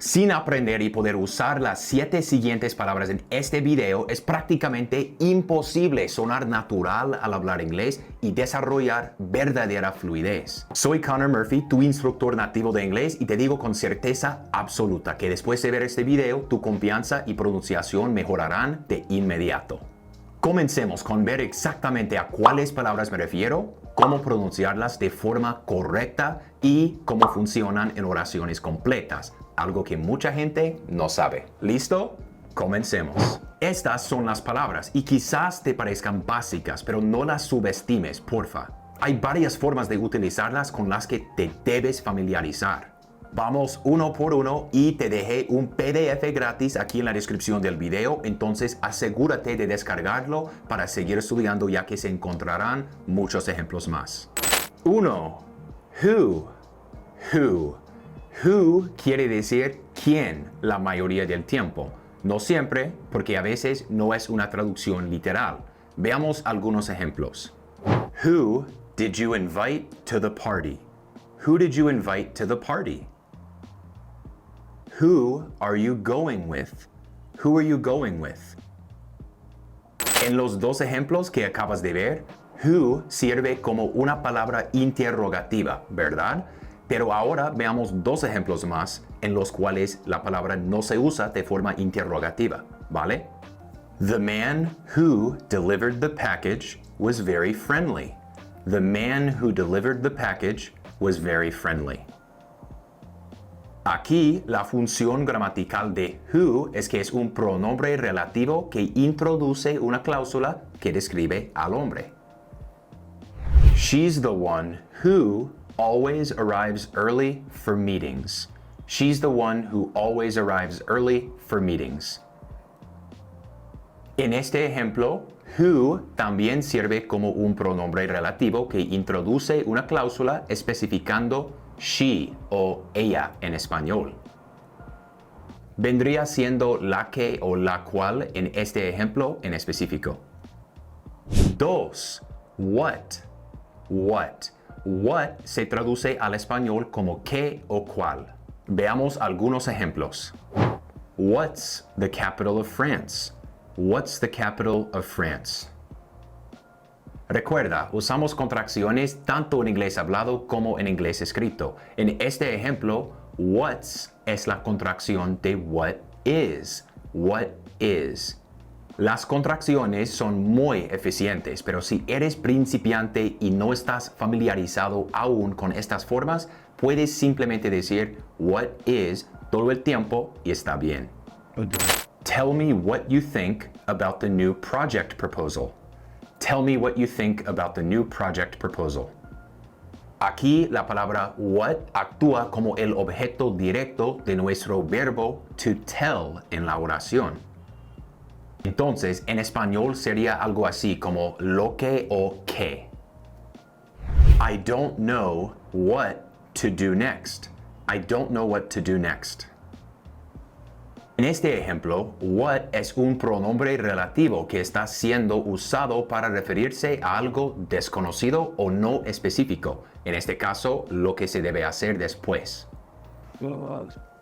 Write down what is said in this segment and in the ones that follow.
Sin aprender y poder usar las 7 siguientes palabras en este video, es prácticamente imposible sonar natural al hablar inglés y desarrollar verdadera fluidez. Soy Connor Murphy, tu instructor nativo de inglés, y te digo con certeza absoluta que después de ver este video, tu confianza y pronunciación mejorarán de inmediato. Comencemos con ver exactamente a cuáles palabras me refiero, cómo pronunciarlas de forma correcta y cómo funcionan en oraciones completas, algo que mucha gente no sabe. ¿Listo? Comencemos. Estas son las palabras y quizás te parezcan básicas, pero no las subestimes, porfa. Hay varias formas de utilizarlas con las que te debes familiarizar. Vamos uno por uno y te dejé un PDF gratis aquí en la descripción del video, entonces asegúrate de descargarlo para seguir estudiando, ya que se encontrarán muchos ejemplos más. 1. Who. Who quiere decir quién la mayoría del tiempo. No siempre, porque a veces no es una traducción literal. Veamos algunos ejemplos. Who did you invite to the party? Who did you invite to the party? Who are you going with? Who are you going with? En los dos ejemplos que acabas de ver, who sirve como una palabra interrogativa, ¿verdad? Pero ahora veamos dos ejemplos más en los cuales la palabra no se usa de forma interrogativa, ¿vale? The man who delivered the package was very friendly. The man who delivered the package was very friendly. Aquí, la función gramatical de who es que es un pronombre relativo que introduce una cláusula que describe al hombre. She's the one who always arrives early for meetings. She's the one who always arrives early for meetings. En este ejemplo, who también sirve como un pronombre relativo que introduce una cláusula especificando she o ella en español. Vendría siendo la que o la cual en este ejemplo en específico. 2. What. What se traduce al español como qué o cuál. Veamos algunos ejemplos. What's the capital of France? What's the capital of France? Recuerda, usamos contracciones tanto en inglés hablado como en inglés escrito. En este ejemplo, what's es la contracción de what is. What is. Las contracciones son muy eficientes, pero si eres principiante y no estás familiarizado aún con estas formas, puedes simplemente decir what is todo el tiempo y está bien. Tell me what you think about the new project proposal. Tell me what you think about the new project proposal. Aquí la palabra what actúa como el objeto directo de nuestro verbo to tell en la oración. Entonces, en español sería algo así como lo que o qué. I don't know what to do next. I don't know what to do next. En este ejemplo, what es un pronombre relativo que está siendo usado para referirse a algo desconocido o no específico. En este caso, lo que se debe hacer después.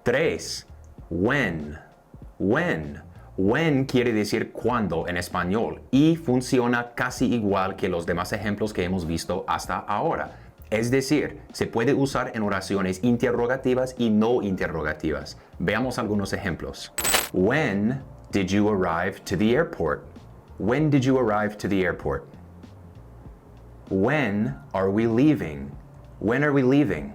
3. When. When quiere decir cuándo en español y funciona casi igual que los demás ejemplos que hemos visto hasta ahora. Es decir, se puede usar en oraciones interrogativas y no interrogativas. Veamos algunos ejemplos. When did you arrive to the airport? When did you arrive to the airport? When are we leaving? When are we leaving?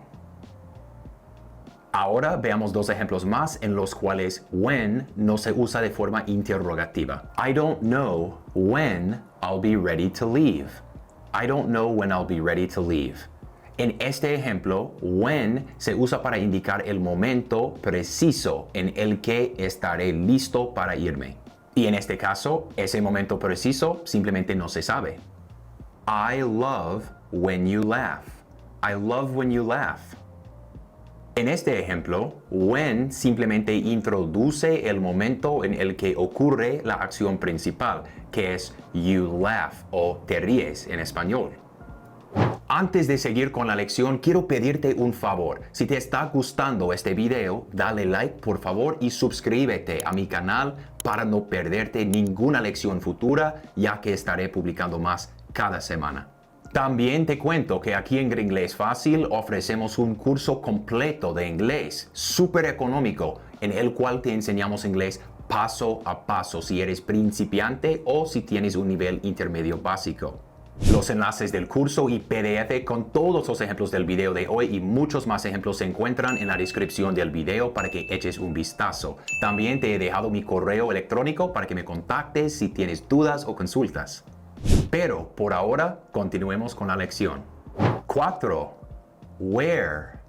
Ahora veamos dos ejemplos más en los cuales when no se usa de forma interrogativa. I don't know when I'll be ready to leave. I don't know when I'll be ready to leave. En este ejemplo, when se usa para indicar el momento preciso en el que estaré listo para irme. Y en este caso, ese momento preciso simplemente no se sabe. I love when you laugh. I love when you laugh. En este ejemplo, when simplemente introduce el momento en el que ocurre la acción principal, que es you laugh o te ríes en español. Antes de seguir con la lección, quiero pedirte un favor. Si te está gustando este video, dale like por favor y suscríbete a mi canal para no perderte ninguna lección futura, ya que estaré publicando más cada semana. También te cuento que aquí en Gringlés Fácil ofrecemos un curso completo de inglés, súper económico, en el cual te enseñamos inglés paso a paso si eres principiante o si tienes un nivel intermedio básico. Los enlaces del curso y PDF con todos los ejemplos del video de hoy y muchos más ejemplos se encuentran en la descripción del video para que eches un vistazo. También te he dejado mi correo electrónico para que me contactes si tienes dudas o consultas. Pero por ahora, continuemos con la lección. 4. Where.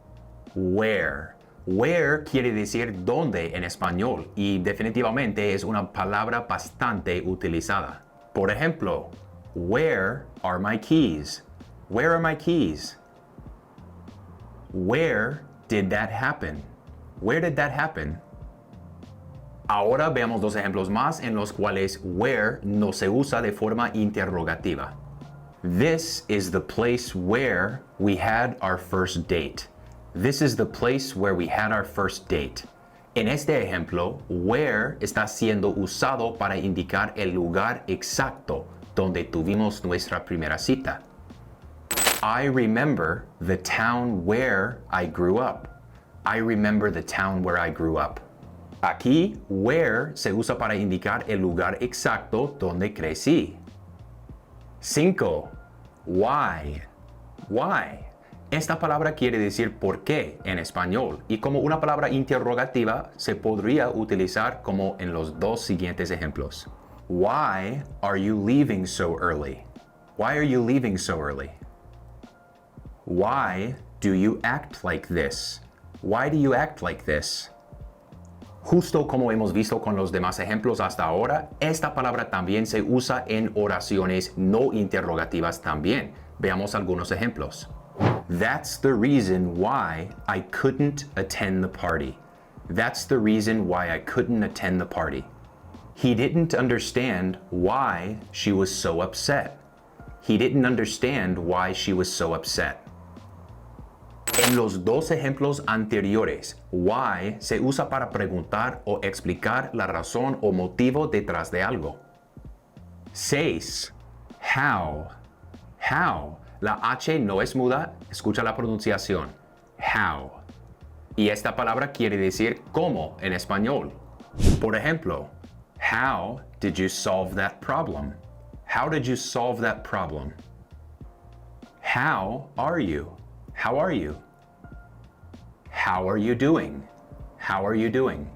Where. Where quiere decir dónde en español y definitivamente es una palabra bastante utilizada. Por ejemplo, where are my keys? Where are my keys? Where did that happen? Where did that happen? Ahora veamos dos ejemplos más en los cuales where no se usa de forma interrogativa. This is the place where we had our first date. This is the place where we had our first date. En este ejemplo, where está siendo usado para indicar el lugar exacto donde tuvimos nuestra primera cita. I remember the town where I grew up. I remember the town where I grew up. Aquí, where se usa para indicar el lugar exacto donde crecí. 5. Why. Why. Esta palabra quiere decir por qué en español y como una palabra interrogativa se podría utilizar como en los dos siguientes ejemplos. Why are you leaving so early? Why are you leaving so early? Why do you act like this? Why do you act like this? Justo como hemos visto con los demás ejemplos hasta ahora, esta palabra también se usa en oraciones no interrogativas también. Veamos algunos ejemplos. That's the reason why I couldn't attend the party. That's the reason why I couldn't attend the party. He didn't understand why she was so upset. He didn't understand why she was so upset. En los dos ejemplos anteriores, why se usa para preguntar o explicar la razón o motivo detrás de algo. 6. How. How. La H no es muda, escucha la pronunciación. How. Y esta palabra quiere decir cómo en español. Por ejemplo, how did you solve that problem? How did you solve that problem? How are you? How are you? How are you doing? How are you doing?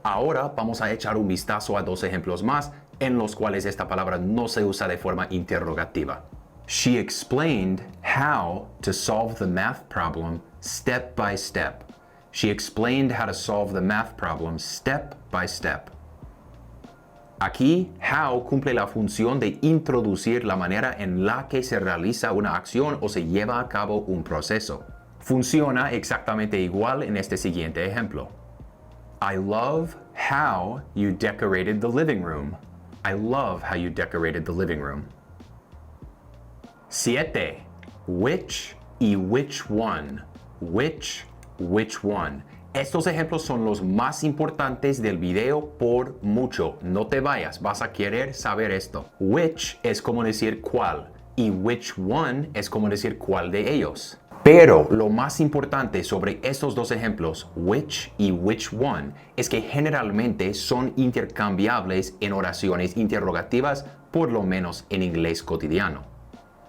Ahora vamos a echar un vistazo a dos ejemplos más en los cuales esta palabra no se usa de forma interrogativa. She explained how to solve the math problem step by step. She explained how to solve the math problem step by step. Aquí, how cumple la función de introducir la manera en la que se realiza una acción o se lleva a cabo un proceso. Funciona exactamente igual en este siguiente ejemplo. I love how you decorated the living room. I love how you decorated the living room. 7. Which y which one. Which one. Estos ejemplos son los más importantes del video por mucho. No te vayas, vas a querer saber esto. Which es como decir cuál y which one es como decir cuál de ellos. Pero lo más importante sobre estos dos ejemplos, which y which one, es que generalmente son intercambiables en oraciones interrogativas, por lo menos en inglés cotidiano.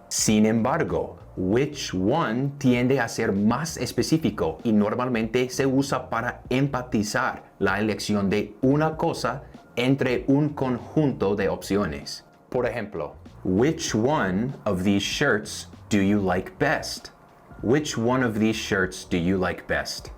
Sin embargo, which one tiende a ser más específico y normalmente se usa para enfatizar la elección de una cosa entre un conjunto de opciones. Por ejemplo, which one of these shirts do you like best? Which one of these shirts do you like best?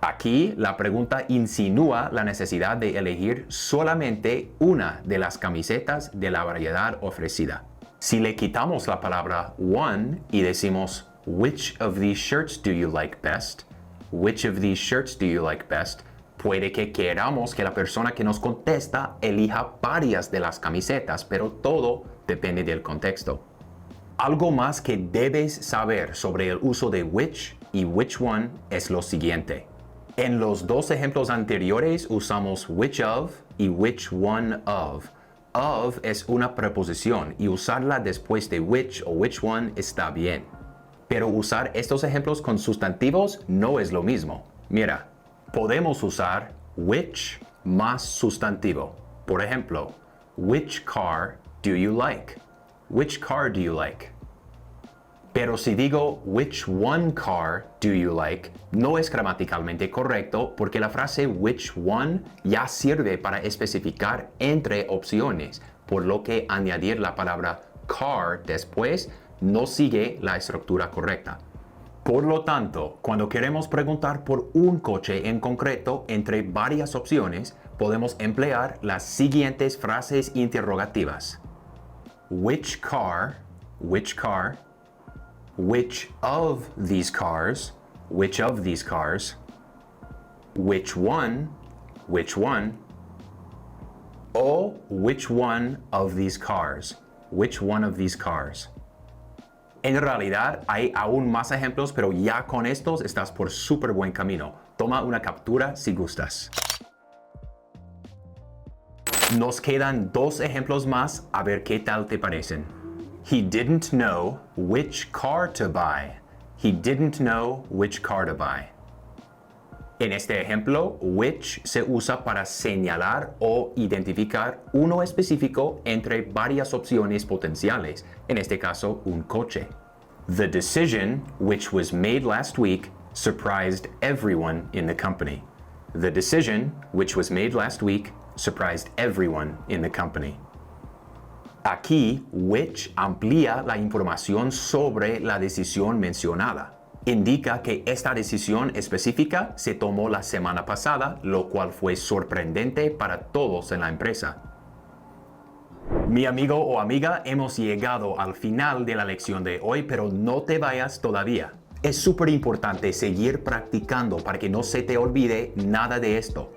Aquí la pregunta insinúa la necesidad de elegir solamente una de las camisetas de la variedad ofrecida. Si le quitamos la palabra one y decimos which of these shirts do you like best? Which of these shirts do you like best? Puede que queramos que la persona que nos contesta elija varias de las camisetas, pero todo depende del contexto. Algo más que debes saber sobre el uso de which y which one es lo siguiente. En los dos ejemplos anteriores usamos which of y which one of. Of es una preposición y usarla después de which o which one está bien. Pero usar estos ejemplos con sustantivos no es lo mismo. Mira, podemos usar which más sustantivo. Por ejemplo, which car do you like? Which car do you like? Pero si digo which one car do you like, no es gramaticalmente correcto porque la frase which one ya sirve para especificar entre opciones, por lo que añadir la palabra car después no sigue la estructura correcta. Por lo tanto, cuando queremos preguntar por un coche en concreto entre varias opciones, podemos emplear las siguientes frases interrogativas. Which car, which car, which of these cars, which of these cars, which one, o which one of these cars, which one of these cars. En realidad hay aún más ejemplos, pero ya con estos estás por súper buen camino. Toma una captura si gustas. Nos quedan dos ejemplos más, a ver qué tal te parecen. He didn't know which car to buy. He didn't know which car to buy. En este ejemplo, which se usa para señalar o identificar uno específico entre varias opciones potenciales, en este caso, un coche. The decision, which was made last week, surprised everyone in the company. The decision, which was made last week, surprised everyone in the company. Aquí, which amplía la información sobre la decisión mencionada. Indica que esta decisión específica se tomó la semana pasada, lo cual fue sorprendente para todos en la empresa. Mi amigo o amiga, hemos llegado al final de la lección de hoy, pero no te vayas todavía. Es súper importante seguir practicando para que no se te olvide nada de esto.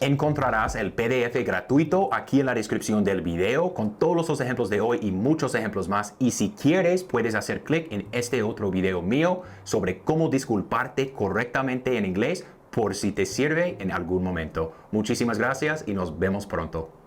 Encontrarás el PDF gratuito aquí en la descripción del video con todos los ejemplos de hoy y muchos ejemplos más. Y si quieres, puedes hacer clic en este otro video mío sobre cómo disculparte correctamente en inglés por si te sirve en algún momento. Muchísimas gracias y nos vemos pronto.